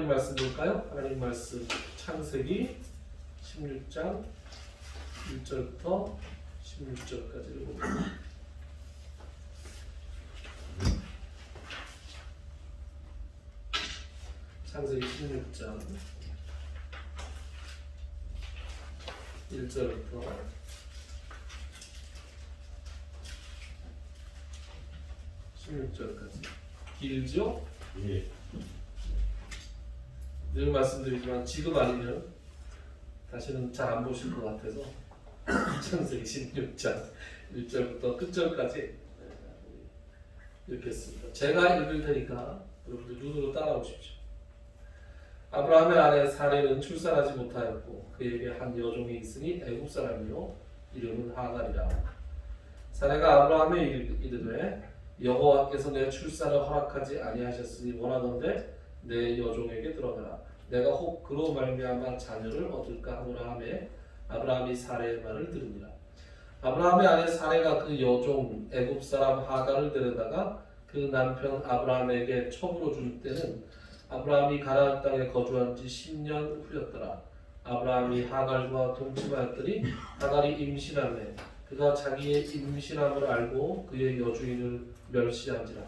하나님 말씀 볼까요? 하나님 말씀 창세기 16장 1절부터 16절까지 읽어봅니다. 창세기 16장 1절부터 16절까지 길죠? 예. 늘 말씀드리지만 지금 아니면 다시는 잘 안 보실 것 같아서 창세기 16장 1절부터 끝절까지 읽겠습니다. 제가 읽을 테니까 여러분들 눈으로 따라오십시오. 아브라함의 아내 사레는 출산하지 못하였고 그에게 한 여종이 있으니 애굽 사람이요 이름은 하갈이라. 사레가 아브라함에 이르되 여호와께서 내 출산을 허락하지 아니하셨으니 원하건대 내 여종에게 들어가라. 내가 혹 그로 말미암아 자녀를 얻을까 하노라 하매 아브라함이 사레의 말을 들으니라. 아브라함의 아내 사레가 그 여종 애굽 사람 하갈을 데려다가 그 남편 아브라함에게 첩으로 줄 때는 아브라함이 가나안 땅에 거주한 지 10년 후였더라. 아브라함이 하갈과 동침하였더니 하갈이 임신하매 그가 자기의 임신함을 알고 그의 여주인을 멸시한지라.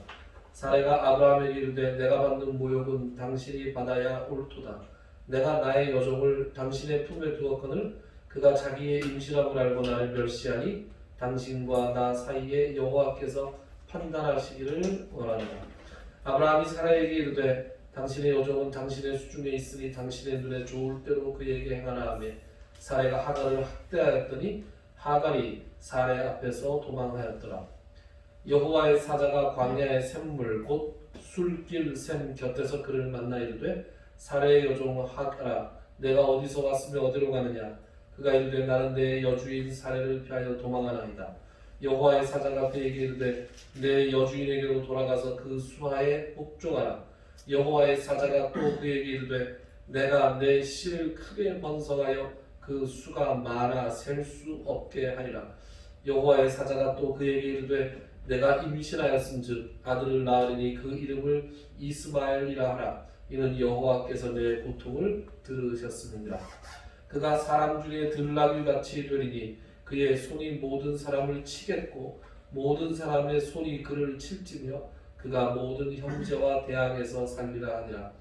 사레가 아브라함에게 이르되 내가 받는 모욕은 당신이 받아야 옳도다. 내가 나의 여종을 당신의 품에 두었거늘 그가 자기의 임신함을 알고 나를 멸시하니 당신과 나 사이에 여호와께서 판단하시기를 원하노라. 아브라함이 사라에게 이르되 당신의 여종은 당신의 수중에 있으니 당신의 눈에 좋을 대로 그에게 행하라 하며 사레가 하갈을 학대하였더니 하갈이 사레 앞에서 도망하였더라. 여호와의 사자가 광야의 샘물 곧 술길 샘 곁에서 그를 만나 이르되 사레의 여종 하갈아 내가 어디서 왔으며 어디로 가느냐. 그가 이르되 나는 내 여주인 사레를 피하여 도망하나이다. 여호와의 사자가 그에게 이르되 내 여주인에게로 돌아가서 그 수하에 복종하라. 여호와의 사자가 또 그에게 이르되 내가 내 실을 크게 번성하여 그 수가 많아 셀 수 없게 하리라. 여호와의 사자가 또 그에게 이르되 내가 임신하였은즉 아들을 낳으리니 그 이름을 이스마엘이라 하라. 이는 여호와께서 내 고통을 들으셨음이니라. 그가 사람 중에 들나귀같이 되리니 그의 손이 모든 사람을 치겠고 모든 사람의 손이 그를 칠지며 그가 모든 형제와 대항에서 살리라 하니라.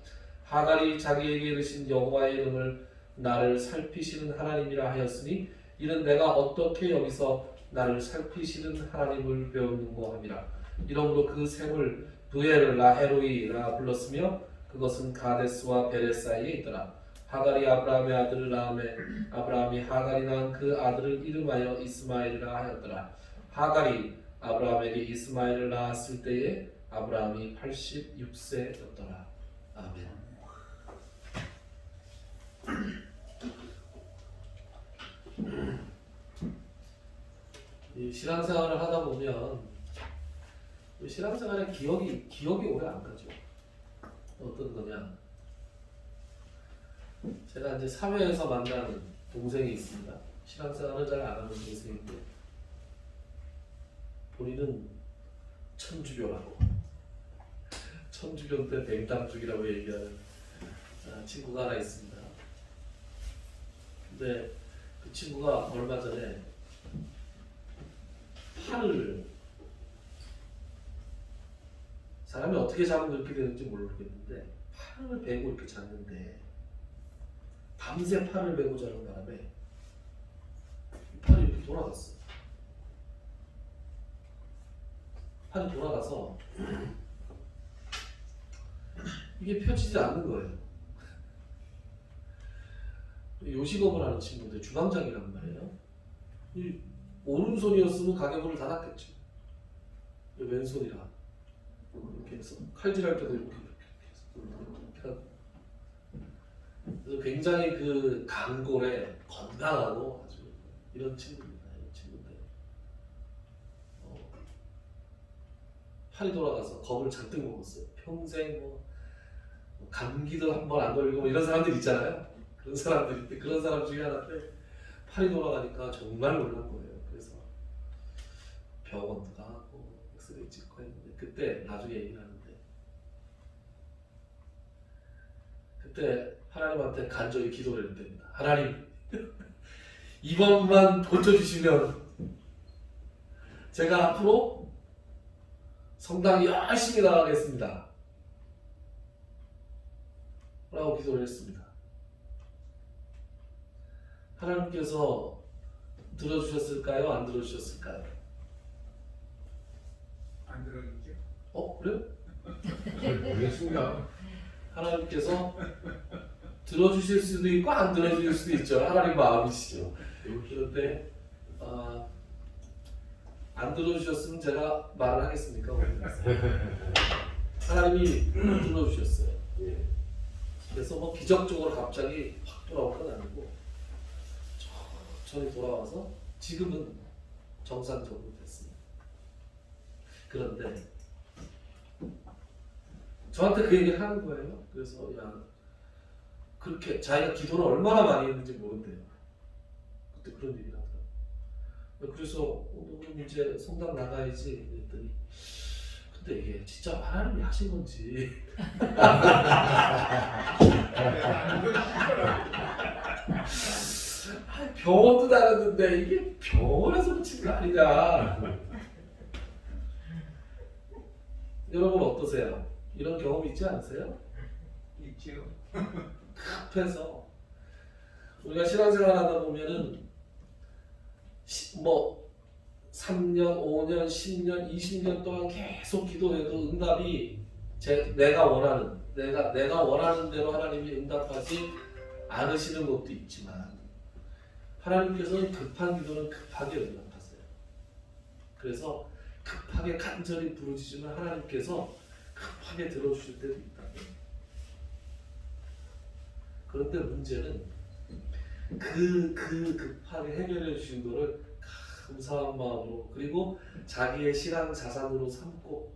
하갈이 자기에게 이르신 여호와의 이름을 나를 살피시는 하나님이라 하였으니 이는 내가 어떻게 여기서 나를 살피시는 하나님을 배웠는고 함이라. 이러므로 그 샘을 브엘 라헤로이라 불렀으며 그것은 가데스와 베레 사이에 있더라. 하갈이 아브라함의 아들을 낳음에 아브라함이 하갈이 낳은 그 아들을 이름하여 이스마엘이라 하였더라. 하갈이 아브라함에게 이스마엘을 낳았을 때에 아브라함이 86세였더라. 아멘. 이 신앙생활을 하다 보면 신앙생활의 기억이 오래 안 가죠. 어떤 거냐? 제가 이제 사회에서 만나는 동생이 있습니다. 신앙생활을 잘 안 하는 동생인데 본인은 천주교라고 천주교 때 뱅땅죽이라고 얘기하는 친구가 하나 있습니다. 근데 그 친구가 얼마 전에 팔을 사람이 어떻게 자면 그렇게 되는지 모르겠는데 팔을 베고 이렇게 잤는데 밤새 팔을 베고 자는 바람에 팔이 이렇게 돌아갔어. 팔이 돌아가서 이게 펴지지 않는 거예요. 요식업을 하는 친구인데 주방장이란 말이에요. 이 오른손이었으면 가게문을 닫았겠죠. 왼손이라 이렇게 해서 칼질할 때도 이렇게 해서 그래서 굉장히 그 강골에 건강하고 아주 이런 친구입니다. 이런 친구인데 팔이 돌아가서 겁을 잔뜩 먹었어요. 평생 뭐 감기도 한 번 안 걸리고 뭐 이런 사람들 있잖아요. 그런 사람들인데 그런 사람 중에 하나인데 팔이 돌아가니까 정말 놀란 거예요. 그래서 병원도 가고 엑스레이 찍고 했는데 그때 나중에 얘기를 하는데 그때 하나님한테 간절히 기도를 해야 됩니다. 하나님, 이번만 고쳐주시면 제가 앞으로 성당에 열심히 나가겠습니다. 라고 기도를 했습니다. 하나님께서 들어주셨을까요? 안 들어주셨을까요? 안 들어주죠. 그래요? 모르겠습니다. 하나님께서 들어주실 수도 있고 안 들어주실 수도 있죠. 하나님 마음이시죠. 그런데 안 들어주셨으면 제가 말을 하겠습니까? 하나님이 들어주셨어요. 예. 그래서 뭐 기적적으로 갑자기 확 돌아온 건 아니고 천천히 돌아와서 지금은 정상적으로 됐습니다. 그런데 저한테 그 얘기를 하는 거예요. 그래서 그렇게 자기가 기도를 얼마나 많이 했는지 모른대요. 그때 그런 얘기를 하더라고요. 그래서 너는 이제 성당 나가야지 그랬더니 근데 이게 진짜 하나님이 하신 건지 병원도 다녔는데 이게 병원에서 붙인 거 아니냐. 여러분 어떠세요? 이런 경험 있지 않으세요? 있죠. 급해서 우리가 신앙생활 하다 보면은 뭐 3년, 5년, 10년, 20년 동안 계속 기도해도 응답이 내가 원하는 대로 하나님이 응답하지 않으시는 것도 있지만 하나님께서는 급한 기도는 급하게 응답하세요. 그래서 급하게 간절히 부르짖으면 하나님께서 급하게 들어주실 때도 있다. 그런데 문제는 그 급하게 해결해 주신 거를 감사한 마음으로 그리고 자기의 신앙 자산으로 삼고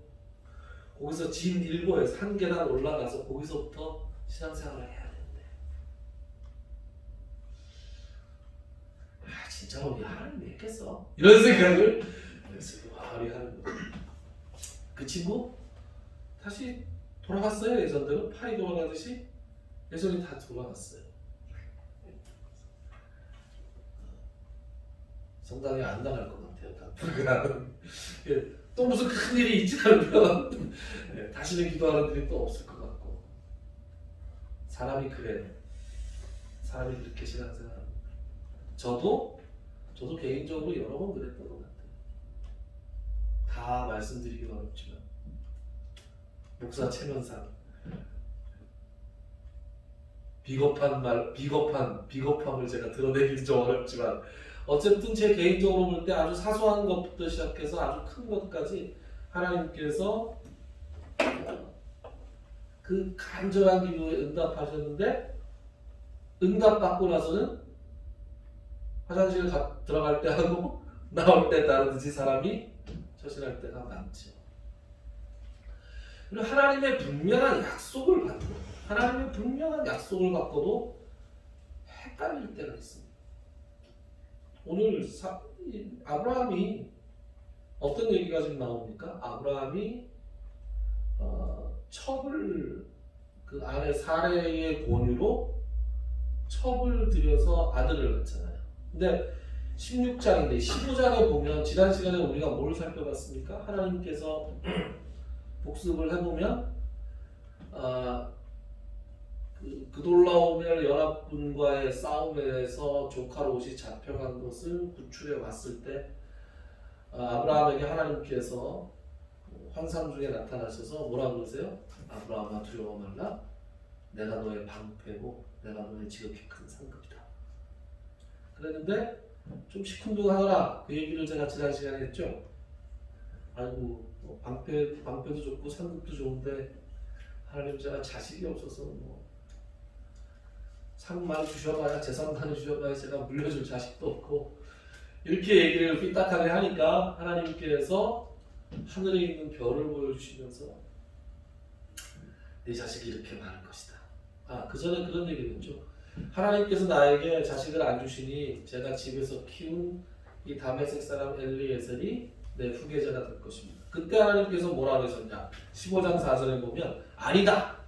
거기서 진일보에서 한 계단 올라가서 거기서부터 신앙생활을 해야 되는데 진짜로 우리 하나님 믿겠어? 이런 생각을 우리 하는 거예요. 그 친구 다시 돌아갔어요. 예전대로 팔이 돌아가듯이 예전이 다 돌아갔어요. 성당에 안 나갈 것 같아요. 다 불가능. 또 무슨 큰 일이 있지 않으면 다시는 기도하는 일이 또 없을 것 같고 사람이 그래요. 사람이 그렇게 신앙생활합니다. 저도 개인적으로 여러 번 그랬던 것 같아요. 다 말씀드리기는 어렵지만 목사 체면상 비겁함을 제가 드러내기는 좀 어렵지만 어쨌든 제 개인적으로 볼 때 아주 사소한 것부터 시작해서 아주 큰 것까지 하나님께서 그 간절한 기도에 응답하셨는데 응답받고 나서는 화장실 들어갈 때 하고 나올 때 다르듯이 사람이 처신할 때가 많죠. 그리고 하나님의 분명한 약속을 받고도 헷갈릴 때가 있습니다. 오늘 아브라함이 어떤 얘기가 지금 나옵니까? 아브라함이 첩을 그 아내 사레의 권유로 첩을 들여서 아들을 낳잖아요. 근데 16장인데 15장에 보면 지난 시간에 우리가 뭘 살펴봤습니까? 하나님께서 복습을 해보면 그돌라오멜 연합군과의 싸움에서 조카 롯이 잡혀간 것을 구출해 왔을 때 아브라함에게 하나님께서 환상 중에 나타나셔서 뭐라 그러세요? 아브라함아 두려워 말라. 내가 너의 방패고 내가 너의 지극히 큰 상급이다. 그랬는데 좀 시큰둥하더라. 그 얘기를 제가 지난 시간에 했죠. 아이고 방패도 좋고 상급도 좋은데 하나님 제가 자식이 없어서 상만 주셔봐야 재산 많이 주셔봐야 제가 물려줄 자식도 없고 이렇게 얘기를 삐딱하게 하니까 하나님께서 하늘에 있는 별을 보여주시면서 네 자식이 이렇게 많을 것이다. 그 전에 그런 얘기를 했죠. 하나님께서 나에게 자식을 안 주시니 제가 집에서 키운 이 다메섹 사람 엘리에셀이 내 후계자가 될 것입니다. 그때 하나님께서 뭐라 그러셨냐? 15장 4절에 보면 아니다.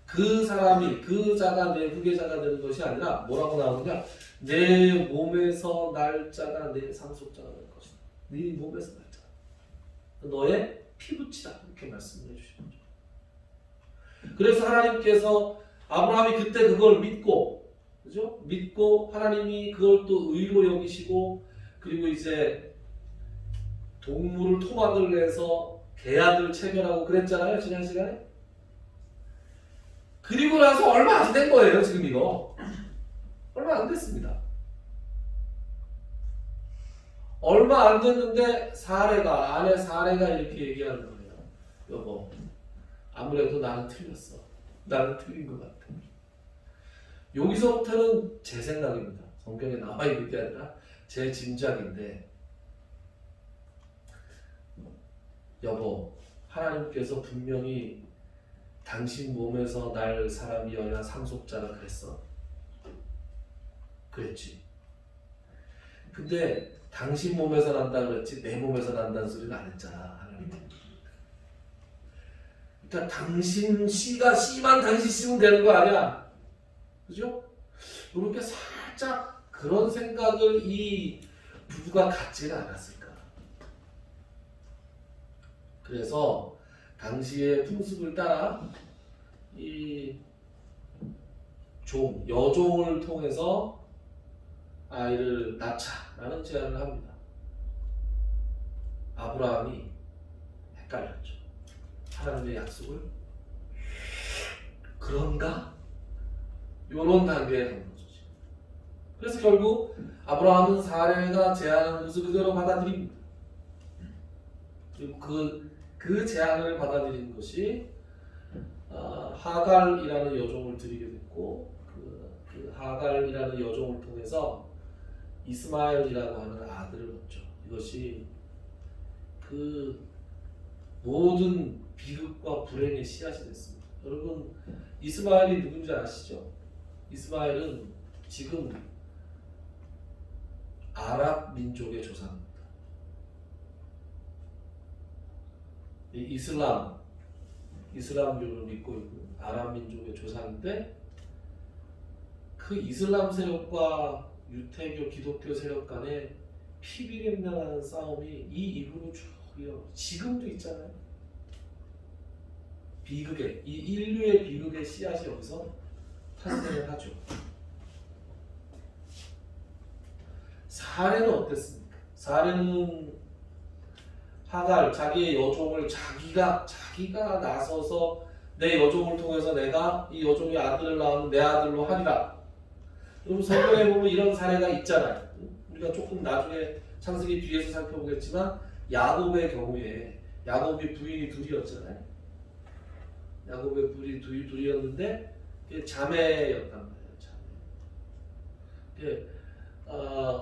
그 그 사람이 그 자가 내 후계자가 되는 것이 아니라 뭐라고 나오느냐? 내 몸에서 날 자가 내 상속자가 될 것이다. 네 몸에서 날 자. 너의 피부치다 이렇게 말씀을 해주시는 거죠. 그래서 하나님께서 아브라함이 그때 그걸 믿고, 그죠? 믿고 하나님이 그걸 또 의로 여기시고, 그리고 이제 동물을 토막을 내서 개아들 체결하고 그랬잖아요, 지난 시간에. 그리고 나서 얼마 안 된 거예요, 지금 이거. 얼마 안 됐습니다. 얼마 안 됐는데 아내 사례가 이렇게 얘기하는 거예요. 여보, 아무래도 나는 틀렸어. 나는 틀린 것 같아. 여기서부터는 제 생각입니다. 성경에 나와 있는 게 아니라 제 짐작인데, 여보, 하나님께서 분명히 당신 몸에서 날 사람이어야 상속자라 그랬어. 그랬지. 근데 당신 몸에서 난다 그랬지 내 몸에서 난다는 소리는 안 했잖아, 하나님. 그러니까 당신 씨만 당신 씨면 되는 거 아니야. 그죠? 이렇게 살짝 그런 생각을 이 부부가 갖지는 않았을까. 그래서 당시의 풍습을 따라 이 여종을 통해서 아이를 낳자라는 제안을 합니다. 아브라함이 헷갈렸죠. 하나님의 약속을 그런가? 이런 단계에 간 거죠. 그래서 결국 아브라함은 사례가 제안한 것을 그대로 받아들입니다. 그리고 그 제안을 받아들인 것이 하갈이라는 여종을 드리게 됐고, 그 하갈이라는 여종을 통해서 이스마엘이라고 하는 아들을 얻죠. 이것이 그 모든 비극과 불행의 씨앗이 됐습니다. 여러분, 이스마엘이 누군지 아시죠? 이스마엘은 지금 아랍 민족의 조상입니다. 이슬람교를 믿고 있는 아랍 민족의 조상인데, 그 이슬람 세력과 유태교, 기독교 세력 간의 피비린내라는 싸움이 이 이후로 쭉 지금도 있잖아요. 비극의, 이 인류의 비극의 씨앗이 여기서 탄생을 하죠. 사례는 어땠습니까? 사례는 하갈, 자기의 여종을 자기가 나서서 내 여종을 통해서 내가 이 여종의 아들을 낳으면 내 아들로 하리라. 여러분, 성경에 보면 이런 사례가 있잖아요. 우리가 조금 나중에 창세기 뒤에서 살펴보겠지만 야곱의 경우에 야곱이 부인이 둘이었잖아요. 야곱의 부인이 둘이었는데 자매였단 말이에요. 자매.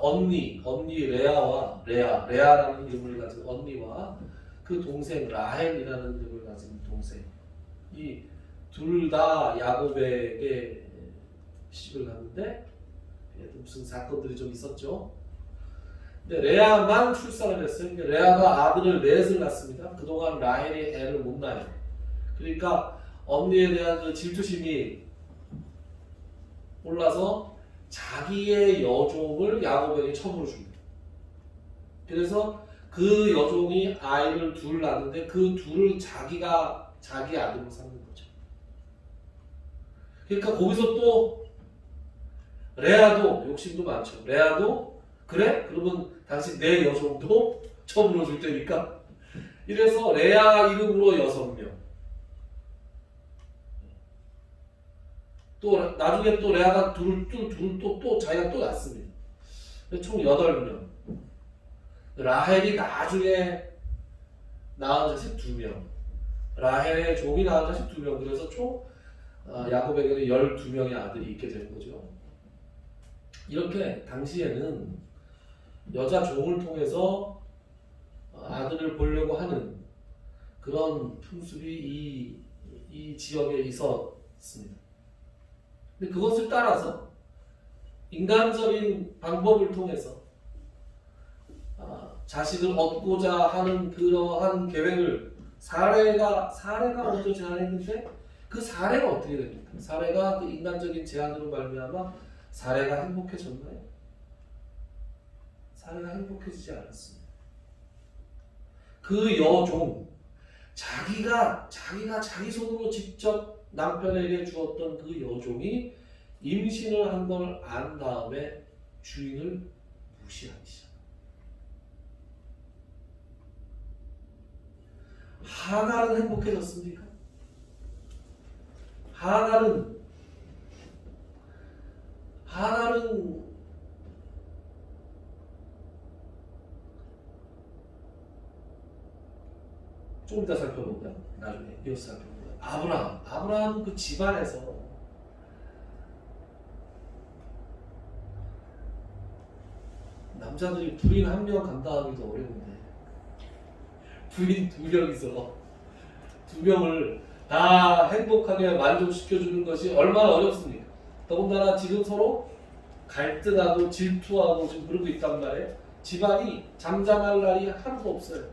언니 레아라는 이름을 가진 언니와 그 동생 라헬이라는 이름을 가진 동생, 이 둘 다 야곱에게 시집을 갔는데 무슨 사건들이 좀 있었죠. 근데 레아만 출산을 했어요. 그러니까 레아가 아들을 넷을 낳습니다. 그동안 라헬이 애를 못 낳아요. 그러니까 언니에 대한 그 질투심이 올라서 자기의 여종을 야곱에게 첩으로 줍니다. 그래서 그 여종이 아이를 둘 낳는데 그 둘을 자기 아들로 삼는 거죠. 그러니까 거기서 또 레아도 욕심도 많죠. 레아도 그래? 그러면 당신 내 여종도 첩으로 줄 테니까. 이래서 레아 이름으로 6명. 또 나중에 또 레아가 둘을 또 자기가 또 낳습니다. 총 8명. 라헬이 나중에 낳은 자식 2명. 라헬의 종이 낳은 자식 2명. 그래서 총 야곱에게는 12명의 아들이 있게 된 거죠. 이렇게 당시에는 여자 종을 통해서 아들을 보려고 하는 그런 풍습이 이 지역에 있었습니다. 근데 그것을 따라서 인간적인 방법을 통해서 자식을 얻고자 하는 그러한 계획을 사례가 먼저 제안했는데, 그 사례가 어떻게 됩니까? 사례가 그 인간적인 제안으로 말미암아 사례가 행복해졌나요? 사례가 행복해지지 않았습니다. 그 여종, 자기가 자기 손으로 직접 남편에게 주었던 그 여종이 임신을 한 걸 안 다음에 주인을 무시하기 시작합니다. 하갈은 행복해졌습니까? 하갈은 좀 이따 살펴보고요. 나중에 이어서 살펴보고요. 아브라함은 그 집안에서 남자들이 부인 한 명 감당하기도 어려운데 부인 두 명이서 두 명을 다 행복하게 만족시켜주는 것이 얼마나 어렵습니까? 더군다나 지금 서로 갈등하고 질투하고 지금 그러고 있단 말이에요. 집안이 잠잠할 날이 하나도 없어요.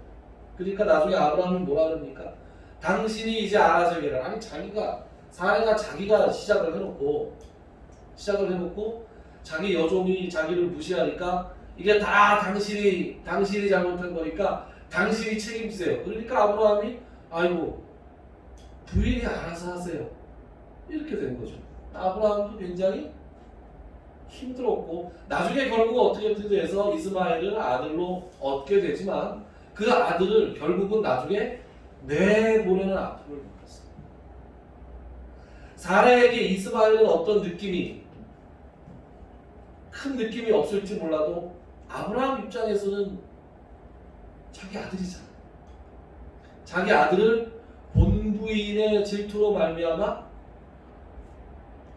그러니까 나중에 아브라함은 뭐라 그럽니까? 당신이 이제 알아서 해라. 아니 사례가 자기가 시작을 해놓고 자기 여종이 자기를 무시하니까 이게 다 당신이 잘못한 거니까 당신이 책임지세요. 그러니까 아브라함이 아이고 부인이 알아서 하세요. 이렇게 된 거죠. 아브라함도 굉장히 힘들었고 나중에 결국 어떻게든 돼서 이스마엘을 아들로 얻게 되지만 그 아들을 결국은 나중에 내보내는 아픔을 받았어요. 사라에게 이스마엘은 어떤 느낌이 큰 느낌이 없을지 몰라도 아브라함 입장에서는 자기 아들이잖아. 자기 아들을 본부인의 질투로 말미암아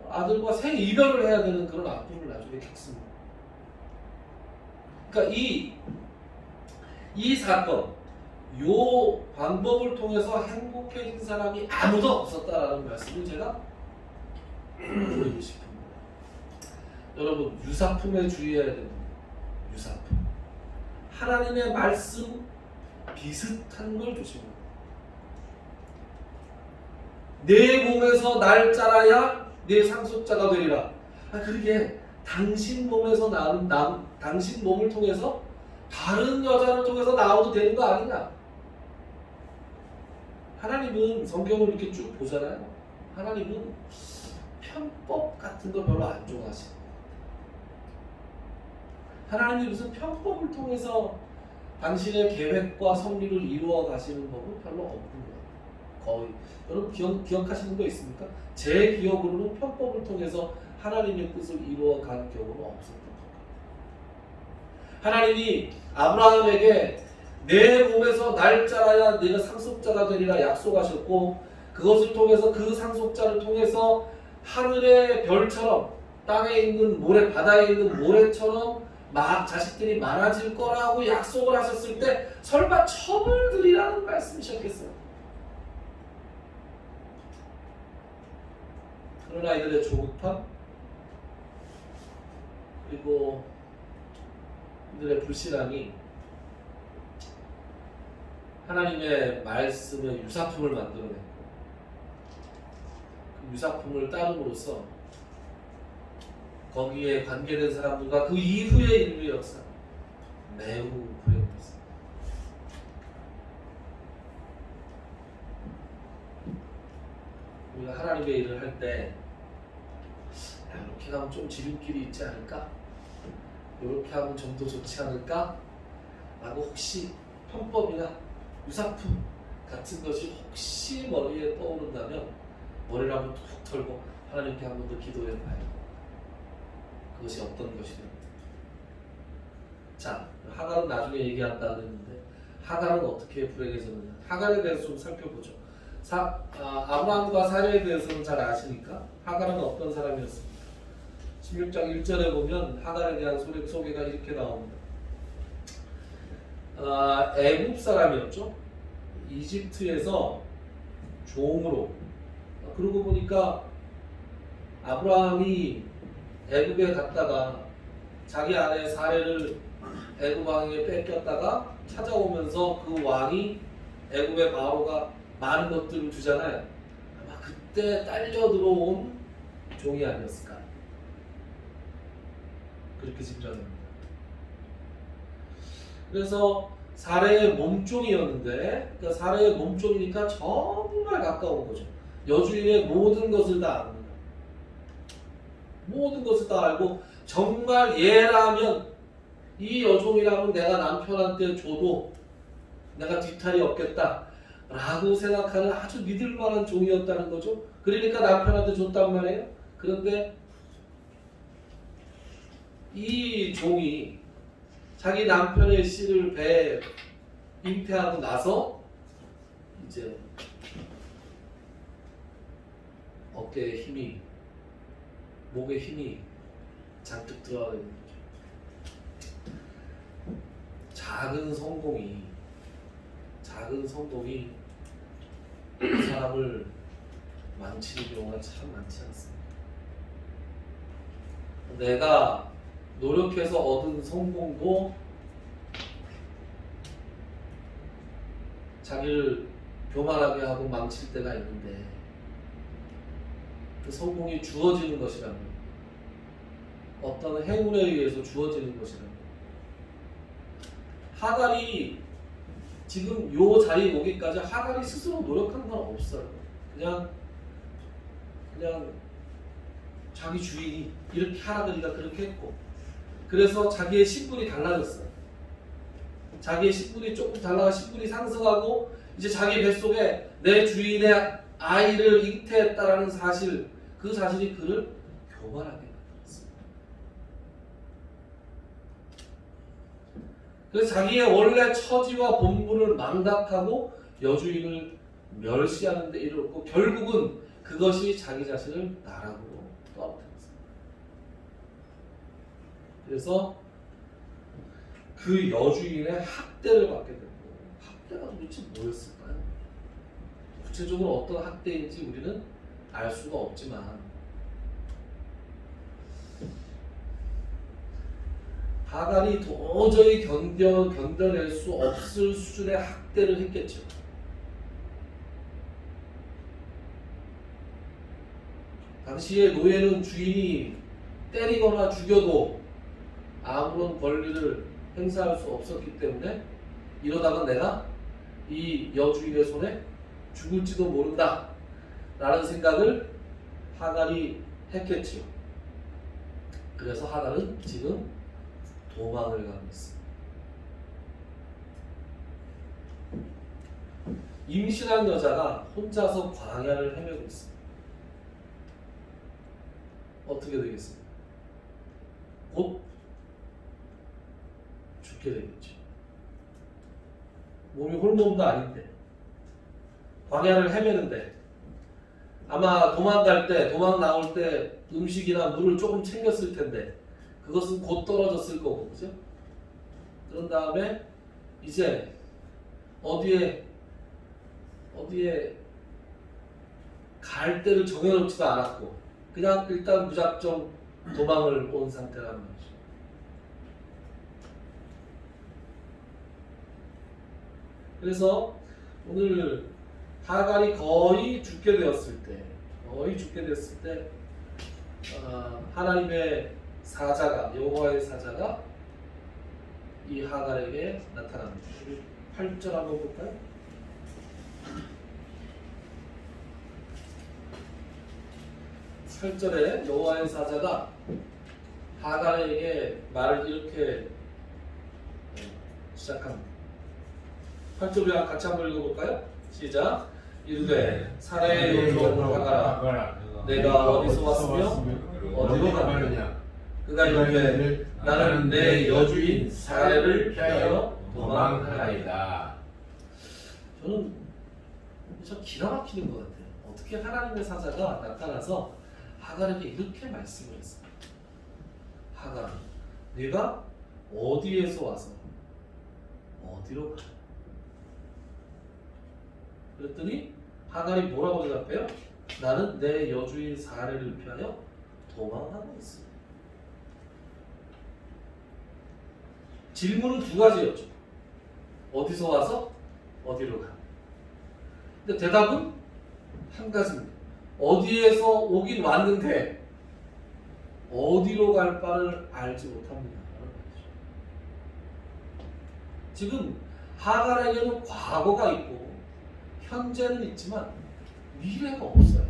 아들과 생이별을 해야 되는 그런 아픔을 나중에 겪습니다. 그러니까 이 사건, 요 방법을 통해서 행복해진 사람이 아무도 없었다라는 말씀을 제가 드리고 싶습니다. 여러분, 유사품에 주의해야 됩니다. 유사품. 하나님의 말씀 비슷한 걸 조심해야 돼요. 내 몸에서 날 자라야 내 상속자가 되리라. 그러게 당신 몸에서 당신 몸을 통해서 다른 여자를 통해서 나와도 되는 거 아니냐? 하나님은 성경을 이렇게 쭉 보잖아요. 하나님은 편법 같은 거 별로 안 좋아하시는 거예요. 하나님이 무슨 편법을 통해서 당신의 계획과 섭리를 이루어 가시는 법은 별로 없는 거예요. 거의. 여러분 기억하시는 거 있습니까? 제 기억으로는 편법을 통해서 하나님의 뜻을 이루어 가는 경우는 없었던 거예요. 하나님이 아브라함에게 내 몸에서 날 자라야 네가 상속자가 되리라 약속하셨고 그것을 통해서 그 상속자를 통해서 하늘의 별처럼 땅에 있는 모래, 바다에 있는 모래처럼 자식들이 많아질 거라고 약속을 하셨을 때 설마 첩을 들이라는 말씀이셨겠어요? 그런 아이들의 조급함 그리고 이들의 불신앙이 하나님의 말씀의 유사품을 만들어냈고 그 유사품을 따름으로써 거기에 관계된 사람들과 그 이후의 인류의 역사 매우 불행했습니다. 우리가 하나님의 일을 할 때 이렇게 하면 좀 지름길이 있지 않을까? 이렇게 하면 좀 더 좋지 않을까? 라고 혹시 편법이나 유사품 같은 것이 혹시 머리에 떠오른다면 머리를 한번 툭 털고 하나님께 한 번 더 기도해 봐요. 그것이 어떤 것이든. 자, 하갈은 나중에 얘기한다 그랬는데 하갈은 어떻게 불행해졌느냐. 하갈에 대해서 좀 살펴보죠. 아브라함과 사례에 대해서는 잘 아시니까 하갈은 어떤 사람이었습니까? 16장 1절에 보면 하갈에 대한 소개가 이렇게 나옵니다. 애굽 사람이었죠. 이집트에서 종으로. 그러고 보니까 아브라함이 애굽에 갔다가 자기 아내 사례를 애굽 왕에게 뺏겼다가 찾아오면서 그 왕이 애굽의 바로가 많은 것들을 주잖아요. 아마 그때 딸려 들어온 종이 아니었을까? 그렇게 짐작합니다. 그래서 사례의 몸종이었는데, 그러니까 사례의 몸종이니까 정말 가까운 거죠. 여주인의 모든 것을 다 압니다. 모든 것을 다 알고 정말 얘라면, 이 여종이라면 내가 남편한테 줘도 내가 뒤탈이 없겠다 라고 생각하는 아주 믿을 만한 종이었다는 거죠. 그러니까 남편한테 줬단 말이에요. 그런데 이 종이 자기 남편의 씨를 배에 잉태하고 나서 이제 어깨에 힘이, 목에 힘이 잔뜩 들어가게 되는 거죠. 작은 성공이 사람을 망치는 경우가 참 많지 않습니다. 내가 노력해서 얻은 성공도 자기를 교만하게 하고 망칠 때가 있는데, 그 성공이 주어지는 것이라면, 어떤 행운에 의해서 주어지는 것이라면, 하갈이 지금 요 자리에 오기까지 하갈이 스스로 노력한 건 없어요. 그냥 자기 주인이 이렇게 하라 그러니까 그렇게 했고, 그래서 자기의 신분이 달라졌어요. 자기의 신분이 조금 달라가 신분이 상승하고, 이제 자기 뱃속에 내 주인의 아이를 잉태했다라는 사실, 그 사실이 그를 교만하게 만들었어요. 그래서 자기의 원래 처지와 본분을 망각하고 여주인을 멸시하는 데 이르렀고, 결국은 그것이 자기 자신을 나락으로 떠안았습니다. 그래서 그 여주인의 학대를 받게 되고, 학대가 도대체 뭐였을까요? 구체적으로 어떤 학대인지 우리는 알 수가 없지만, 하갈이 도저히 견뎌낼 수 없을 수준의 학대를 했겠죠. 당시에 노예는 주인이 때리거나 죽여도 아무런 권리를 행사할 수 없었기 때문에, 이러다가 내가 이 여주인의 손에 죽을지도 모른다 라는 생각을 하갈이 했겠지요. 그래서 하갈은 지금 도망을 가고 있습니다. 임신한 여자가 혼자서 광야를 헤매고 있습니다. 어떻게 되겠습니까? 곧 죽게 되겠죠. 몸이 홀몸도 아닌데, 광야를 헤매는데, 아마 도망 나올 때 음식이나 물을 조금 챙겼을 텐데 그것은 곧 떨어졌을 거고, 그죠? 그런 다음에 이제 어디에 갈 데를 정해놓지도 않았고, 그냥 일단 무작정 도망을 온 상태라는 거죠. 그래서 오늘 하갈이 거의 죽게 되었을 때 하나님의 사자가, 여호와의 사자가 이 하갈에게 나타납니다. 우리 8절 한번 볼까요? 8절에 여호와의 사자가 하갈에게 말을 이렇게 시작합니다. 8절 같이 한번 읽어볼까요? 시작. 이르되 사라의 여종 하갈아, 내가 어디서 왔으며 어디로 가느냐? 그가 이르되 나는 내 여주인 사라를 피하여 도망하나이다. 저는 참 기가 막히는 것 같아요. 어떻게 하나님의 사자가 나타나서 하갈에게 이렇게 말씀을 했어요. 하갈아, 네가 어디에서 와서 어디로 가? 그랬더니 하갈이 뭐라고 대답해요? 나는 내 여주인 사라를 피하여 도망하고 있습니다. 질문은 두 가지였죠. 어디서 와서 어디로 가? 근데 대답은 한 가지입니다. 어디에서 오긴 왔는데 어디로 갈 바를 알지 못합니다. 지금 하갈에게는 과거가 있고 현재는 있지만 미래가 없어요.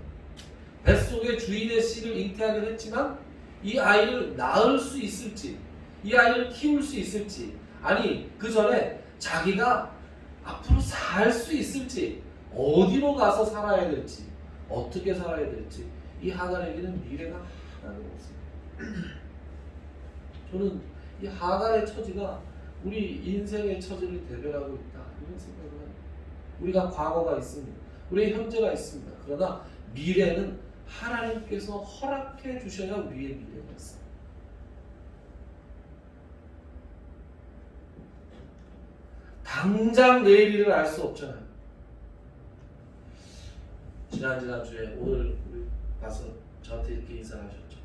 뱃속에 주인의 씨를 잉태하긴 했지만 이 아이를 낳을 수 있을지, 이 아이를 키울 수 있을지, 아니 그 전에 자기가 앞으로 살 수 있을지, 어디로 가서 살아야 될지, 어떻게 살아야 될지, 이 하갈에게는 미래가 하나도 없습니다. 저는 이 하갈의 처지가 우리 인생의 처지를 대변하고 있다 이런 생각을 해요. 우리가 과거가 있습니다. 우리의 현재가 있습니다. 그러나 미래는 하나님께서 허락해 주셔야 우리의 미래가 있습니다. 당장 내일 일을 알 수 없잖아요. 지난주에 오늘 우리 와서 저한테 이렇게 인사를 하셨죠.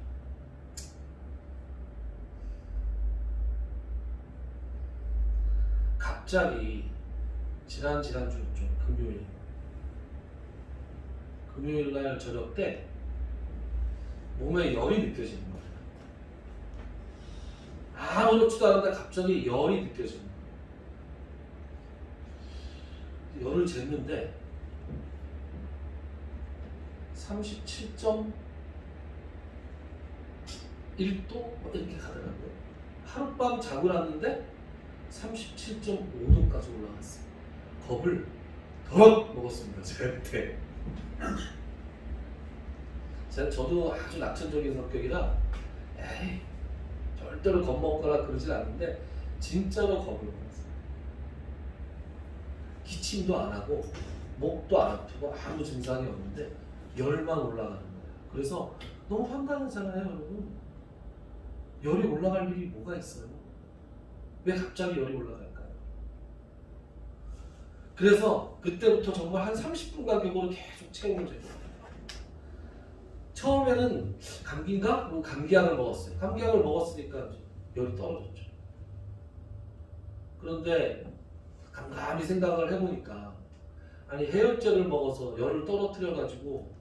갑자기 지난주였죠. 금요일 날 저녁 때 몸에 열이 느껴지는 거예요. 아무렇지도 않은데 갑자기 열이 느껴지는 거예요. 열을 쟀는데 37.1도 이렇게 가더라고요. 하룻밤 자고 났는데 37.5도까지 올라갔어요. 겁을 더 먹었습니다. 제가 그때. 저도 아주 낙천적인 성격이라 에이 절대로 겁먹거나 그러진 않는데 진짜로 겁을 먹었어요. 기침도 안 하고 목도 안 아프고 아무 증상이 없는데 열만 올라가는 거예요. 그래서 너무 황당하잖아요, 여러분. 열이 올라갈 일이 뭐가 있어요? 왜 갑자기 열이 올라갈까요? 그래서 그때부터 정말 한 30분 간격으로 계속 체온을 재고 처음에는 감기인가? 그리고 감기약을 먹었어요. 감기약을 먹었으니까 열이 떨어졌죠. 그런데 감감히 생각을 해보니까 아니 해열제를 먹어서 열을 떨어뜨려가지고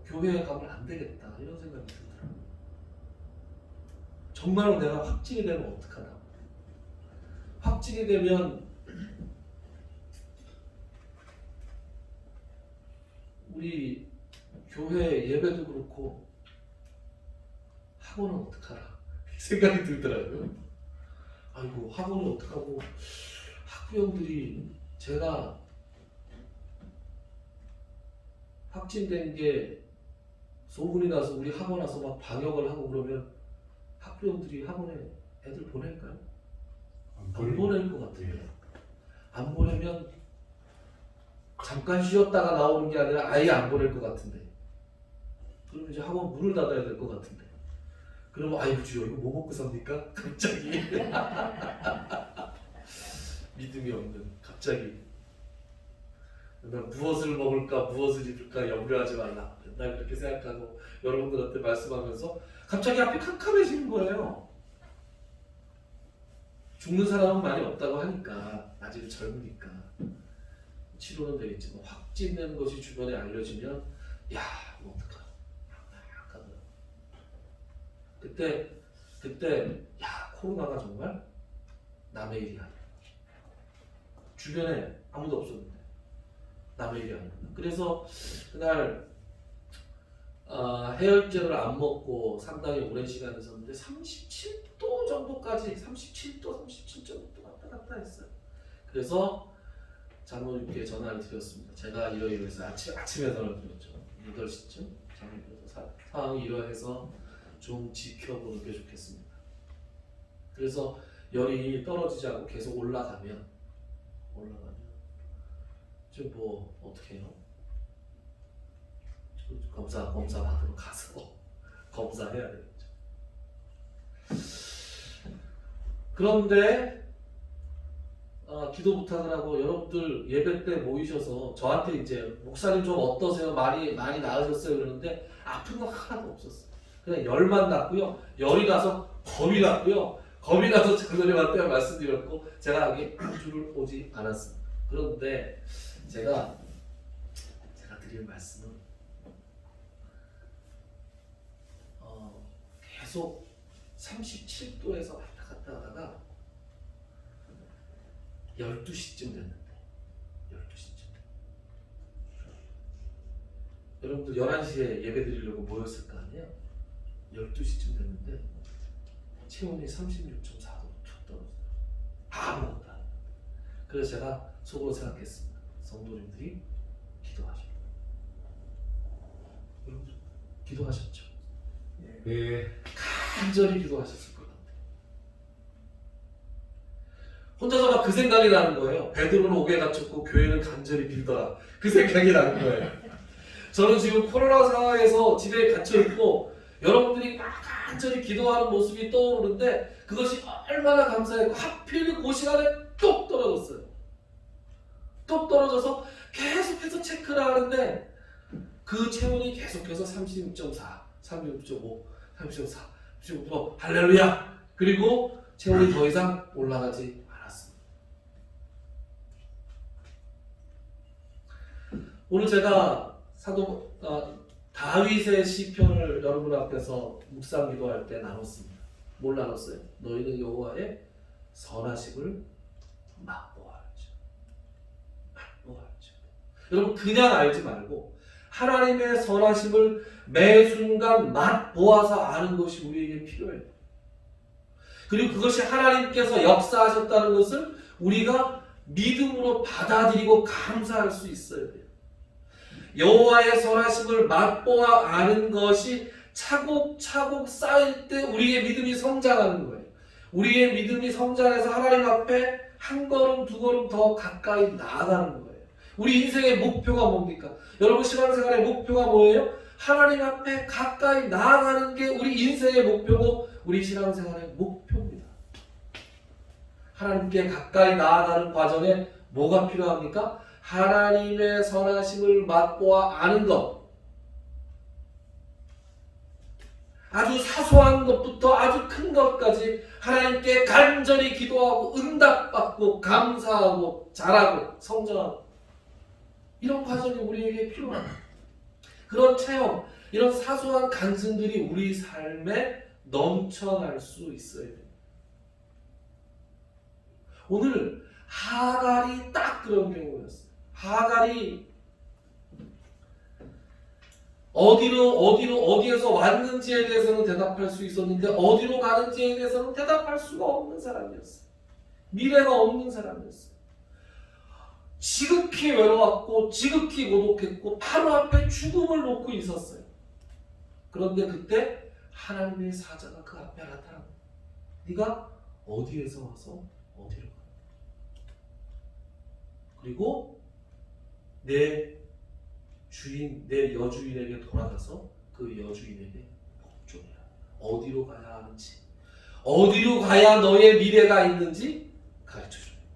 교회에 가면 안 되겠다 이런 생각이 들더라고요. 정말로 내가 확진이 되면 어떡하나. 확진이 되면 우리 교회 예배도 그렇고 학원은 어떡하나 생각이 들더라고요. 아이고 학원은 어떡하고 학부형들이 제가 확진된 게 소문이 나서 우리 학원 와서 막 방역을 하고 그러면 학부형들이 학원에 애들 보낼까요? 안 보낼 것 같아요. 안 보내면 잠깐 쉬었다가 나오는 게 아니라 아예 안 보낼 것 같은데. 그러면 이제 학원 문을 닫아야 될 것 같은데. 그러면 아이고 주여 이거 뭐 먹고 삽니까? 갑자기 믿음이 없는 갑자기 무엇을 먹을까 무엇을 입을까 염려하지 말라 맨날 그렇게 생각하고 여러분들한테 말씀하면서 갑자기 앞이 캄캄해지는 거예요. 죽는 사람은 많이 없다고 하니까 아직 젊으니까 치료는 되겠지만 확진되는 것이 주변에 알려지면 야 뭐 어떡하나 그때 야 코로나가 정말 남의 일이 아니야. 주변에 아무도 없었는데 남의 일이 아니야. 그래서 그날 해열제를 안 먹고 상당히 오랜 시간을 있었는데 37도 정도까지 37도 37.5도 왔다 갔다 했어요. 그래서 장로님께 전화를 드렸습니다. 제가 이러이러해서 아침에 전화를 드렸죠. 8시쯤 장로님께서 상황이 이러해서 좀 지켜보는 게 좋겠습니다. 그래서 열이 떨어지지 않고 계속 올라가면 지금 뭐 어떻게 해요? 검사 받으러 가서 검사해야 되겠죠. 그런데 기도 부탁을 하고 여러분들 예배 때 모이셔서 저한테 이제 목사님 좀 어떠세요? 많이 나으셨어요? 그러는데 아픈 거 하나도 없었어요. 그냥 열만 났고요. 열이 나서 겁이 났고요. 겁이 나서 장로님한테 말씀드렸고 제가 여기 한 줄을 오지 않았습니다. 그런데 제가 드릴 말씀은 계속 37도에서 왔다 갔다 하다가 12시쯤 됐는데 12시쯤 여러분들 11시에 예배 드리려고 모였을 거 아니에요? 12시쯤 됐는데 체온이 36.4도로 툭 떨어졌어요. 아무것도 안 해요. 그래서 제가 속으로 생각했습니다. 성도님들이 기도하죠. 여러분들 기도하셨죠? 예. 간절히 기도하셨을 것 같아요. 혼자서 막 그 생각이 나는 거예요. 베드로는 옥에 갇혔고 교회는 간절히 빌더라. 그 생각이 나는 거예요. 저는 지금 코로나 상황에서 집에 갇혀있고 여러분들이 막 간절히 기도하는 모습이 떠오르는데 그것이 얼마나 감사했고 하필 그 시간에 뚝 떨어졌어요. 뚝 떨어져서 계속해서 체크를 하는데 그 체온이 계속해서 36.4, 36.5, 36.4, 36.5 할렐루야! 그리고 체온이 더 이상 올라가지 않았습니다. 오늘 제가 다윗의 시편을 여러분 앞에서 묵상 기도할 때 나눴습니다. 뭘 나눴어요? 너희는 여호와의 선하심을 맛보아야죠. 맛보아야죠. 여러분 그냥 알지 말고 하나님의 선하심을 매 순간 맛보아서 아는 것이 우리에게 필요해요. 그리고 그것이 하나님께서 역사하셨다는 것을 우리가 믿음으로 받아들이고 감사할 수 있어야 돼요. 여호와의 선하심을 맛보아 아는 것이 차곡차곡 쌓일 때 우리의 믿음이 성장하는 거예요. 우리의 믿음이 성장해서 하나님 앞에 한 걸음 두 걸음 더 가까이 나아가는 거예요. 우리 인생의 목표가 뭡니까? 여러분 신앙생활의 목표가 뭐예요? 하나님 앞에 가까이 나아가는 게 우리 인생의 목표고 우리 신앙생활의 목표입니다. 하나님께 가까이 나아가는 과정에 뭐가 필요합니까? 하나님의 선하심을 맛보아 아는 것. 아주 사소한 것부터 아주 큰 것까지 하나님께 간절히 기도하고 응답받고 감사하고 자라고 성장하고 이런 과정이 우리에게 필요합니다. 그런 체험, 이런 사소한 간증들이 우리 삶에 넘쳐날 수 있어야 됩니다. 오늘 하갈이 딱 그런 경우였어요. 하갈이 어디에서 왔는지에 대해서는 대답할 수 있었는데 어디로 가는지에 대해서는 대답할 수가 없는 사람이었어요. 미래가 없는 사람이었어요. 지극히 외로웠고 지극히 고독했고 바로 앞에 죽음을 놓고 있었어요. 그런데 그때 하나님의 사자가 그 앞에 나타납니다. 네가 어디에서 와서 어디로 가? 그리고 내 주인, 내 여주인에게 돌아가서 그 여주인에게 복종해라. 어디로 가야 하는지, 어디로 가야 너의 미래가 있는지 가르쳐줍니다.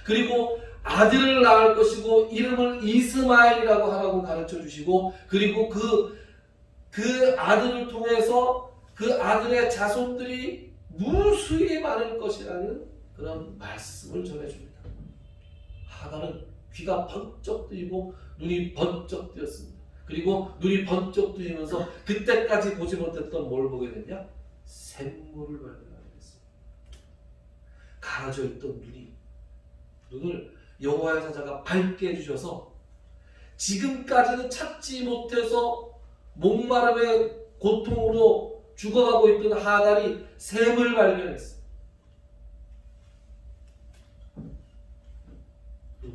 그리고 아들을 낳을 것이고 이름을 이스마엘이라고 하라고 가르쳐주시고 그리고 그 아들을 통해서 그 아들의 자손들이 무수히 많을 것이라는 그런 말씀을 전해줍니다. 하갈은 귀가 번쩍 뜨이고 눈이 번쩍 뜨였습니다. 그리고 눈이 번쩍 뜨이면서 그때까지 보지 못했던 뭘 보게 됐냐? 샘물을 발견하게 됐습니다. 가라져 있던 눈을 여호와의 사자가 밝게 해주셔서 지금까지는 찾지 못해서 목마름의 고통으로 죽어가고 있던 하갈이 샘을 발견했어요.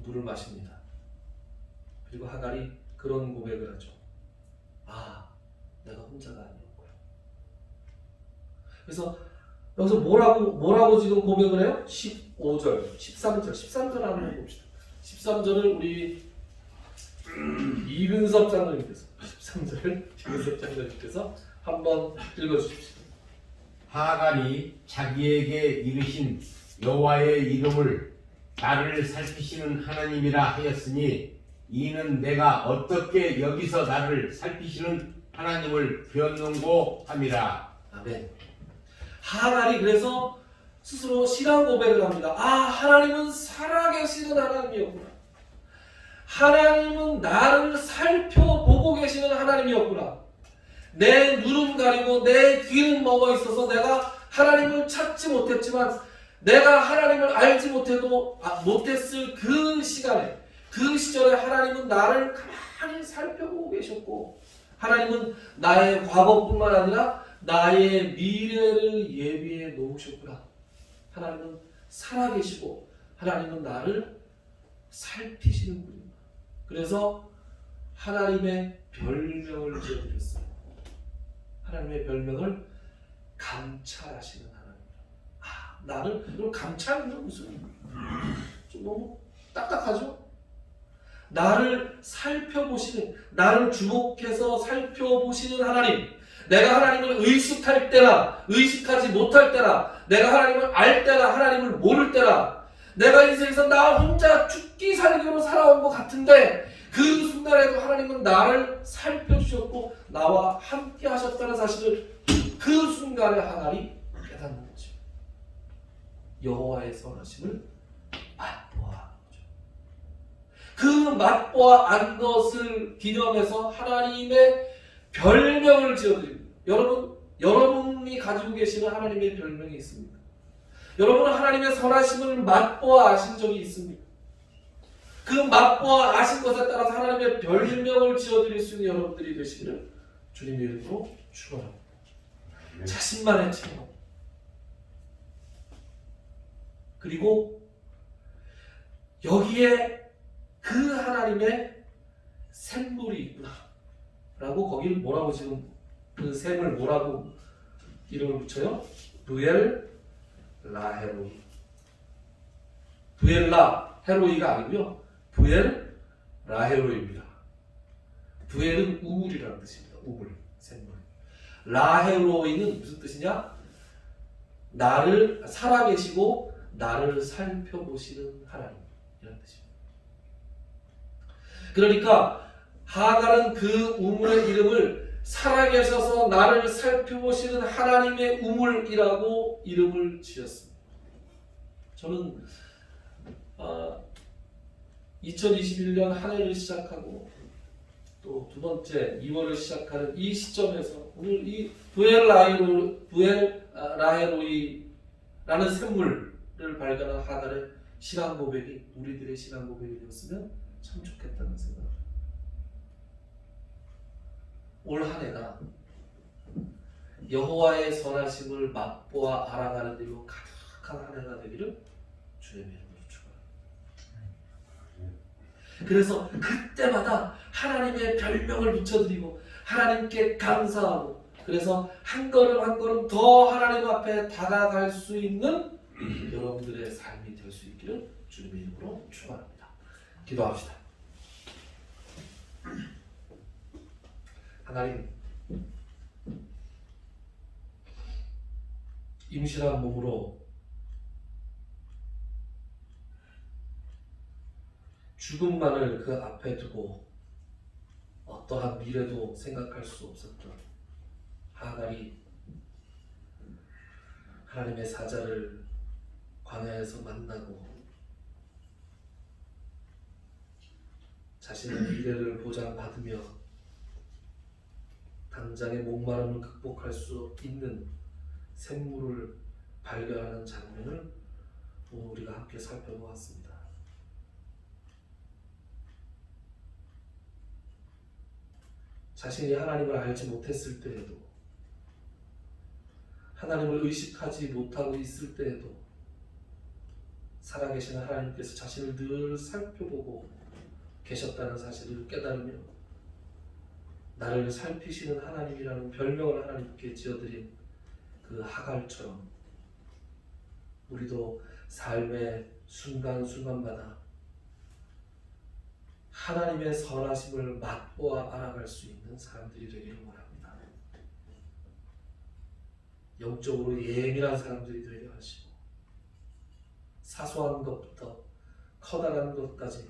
물을 마십니다. 그리고 하갈이 그런 고백을 하죠. 아, 내가 혼자가 아니었구나. 그래서 여기서 뭐라고 지금 고백을 해요? 15절, 13절 한번 봅시다. 13절을 우리 이근섭 장로님께서 13절을 이근섭 장로님께서 한번 읽어주십시오. 하갈이 자기에게 이르신 여호와의 이름을 나를 살피시는 하나님이라 하였으니 이는 내가 어떻게 여기서 나를 살피시는 하나님을 배웠는고 함이라. 아멘. 하갈이 그래서 스스로 신앙 고백을 합니다. 아, 하나님은 살아계시는 하나님이었구나. 하나님은 나를 살펴보고 계시는 하나님이었구나. 내 눈은 가리고 내 귀는 먹어 있어서 내가 하나님을 찾지 못했지만, 내가 하나님을 알지 못했을 그 시간에, 그 시절에 하나님은 나를 가만히 살펴보고 계셨고, 하나님은 나의 과거뿐만 아니라 나의 미래를 예비해 놓으셨구나. 하나님은 살아계시고 하나님은 나를 살피시는 분입니다. 그래서 하나님의 별명을 지어드렸어요. 하나님의 별명을 감찰하시는 하나님이다. 나를 그럼 감찰은 무슨 좀 너무 딱딱하죠? 나를 살펴보시는, 나를 주목해서 살펴보시는 하나님. 내가 하나님을 의식할 때나 의식하지 못할 때나, 내가 하나님을 알 때나 하나님을 모를 때나, 내가 인생에서 나 혼자 죽기 살기로 살아온 것 같은데 그 순간에도 하나님은 나를 살펴주셨고 나와 함께 하셨다는 사실을 그 순간에 하나님 깨닫는 거죠. 여호와의 선하심을 맛보아 하는 거죠. 그 맛보아 안 것을 기념해서 하나님의 별명을 지어드립니다. 여러분이 가지고 계시는 하나님의 별명이 있습니까? 여러분은 하나님의 선하심을 맛보아 아신 적이 있습니까? 그 맛보아 아신 것에 따라서 하나님의 별명을 지어드릴 수 있는 여러분들이 되시기를 주님의 이름으로 축원합니다. 자신만의 체험, 그리고 여기에 그 하나님의 샘물이 있구나 라고, 거기를 뭐라고 지금 그 샘을 뭐라고 이름을 붙여요? 부엘 라헤로이. 부엘라 헤로이가 아니고요, 부엘 라헤로이입니다. 부엘은 우물이라는 뜻입니다. 우물, 샘물. 라헤로이는 무슨 뜻이냐? 나를 살아계시고 나를 살펴보시는 하나님, 이런 뜻입니다. 그러니까 하갈은 그 우물의 이름을 살아계셔서 나를 살펴보시는 하나님의 우물이라고 이름을 지었습니다. 저는 2021년 한 해를 시작하고 또 두 번째 2월을 시작하는 이 시점에서 오늘 이 부엘 라헤로이라는 샘물을 발견한 하갈의 신앙 고백이 우리들의 신앙 고백이 되었으면 참 좋겠다는 생각을. 올 한 해가 여호와의 선하심을 맛보아 알아가는 일로 가득한 한 해가 되기를 주님의 이름으로 축원합니다. 그래서 그때마다 하나님의 별명을 붙여드리고 하나님께 감사하고, 그래서 한 걸음 한 걸음 더 하나님 앞에 다가갈 수 있는 여러분들의 삶이 될 수 있기를 주님의 이름으로 축원합니다. 기도합시다. 하나님, 임신한 몸으로 죽음만을 그 앞에 두고 어떠한 미래도 생각할 수 없었던 하갈이 하나님의 사자를 광야에서 만나고 자신의 미래를 보장받으며 당장의 목마름을 극복할 수 있는 샘물을 발견하는 장면을 오늘 우리가 함께 살펴보았습니다. 자신이 하나님을 알지 못했을 때에도, 하나님을 의식하지 못하고 있을 때에도 살아계신 하나님께서 자신을 늘 살펴보고 계셨다는 사실을 깨달으며 나를 살피시는 하나님이라는 별명을 하나님께 지어드린 그 하갈처럼 우리도 삶의 순간순간마다 하나님의 선하심을 맛보아 알아갈 수 있는 사람들이 되기를 원합니다. 영적으로 예민한 사람들이 되게 하시고 사소한 것부터 커다란 것까지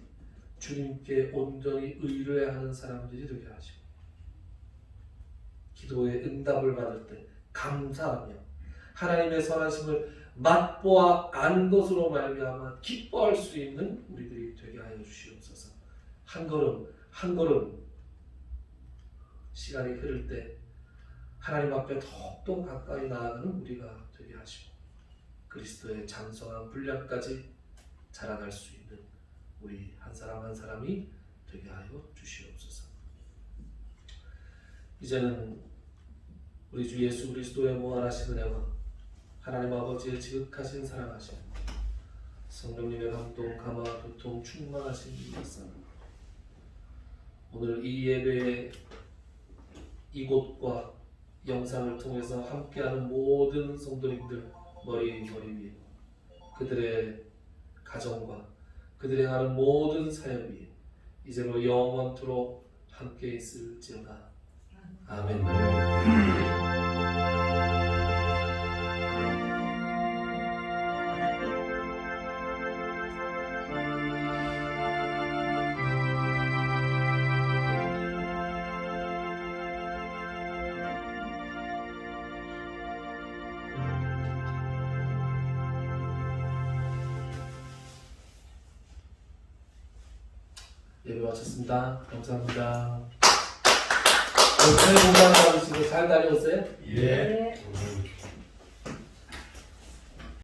주님께 온전히 의뢰하는 사람들이 되게 하시고 기도의 응답을 받을 때 감사하며 하나님의 선하심을 맛보아 안 것으로 말미암아 기뻐할 수 있는 우리들이 되게 하여 주시옵소서. 한 걸음 한 걸음 시간이 흐를 때 하나님 앞에 더욱더 가까이 나아가는 우리가 되게 하시고 그리스도의 장성한 분량까지 자라날 수 있는 우리 한 사람 한 사람이 되게 하여 주시옵소서. 이제는 우리 주 예수 그리스도의 무한하신 은혜와 하나님 아버지의 지극하신 사랑하심 성령님의 감동, 감화, 교통, 충만하신 말씀 오늘 이 예배의 이곳과 영상을 통해서 함께하는 모든 성도님들 머리 위에 그들의 가정과 그들의 하는 모든 사역 위에 이제로 영원토록 함께 있을지어다. 아멘. 예배 마쳤습니다. 감사합니다. 새해 복 많이 받으시고 잘 다녀오세요. 예. 네.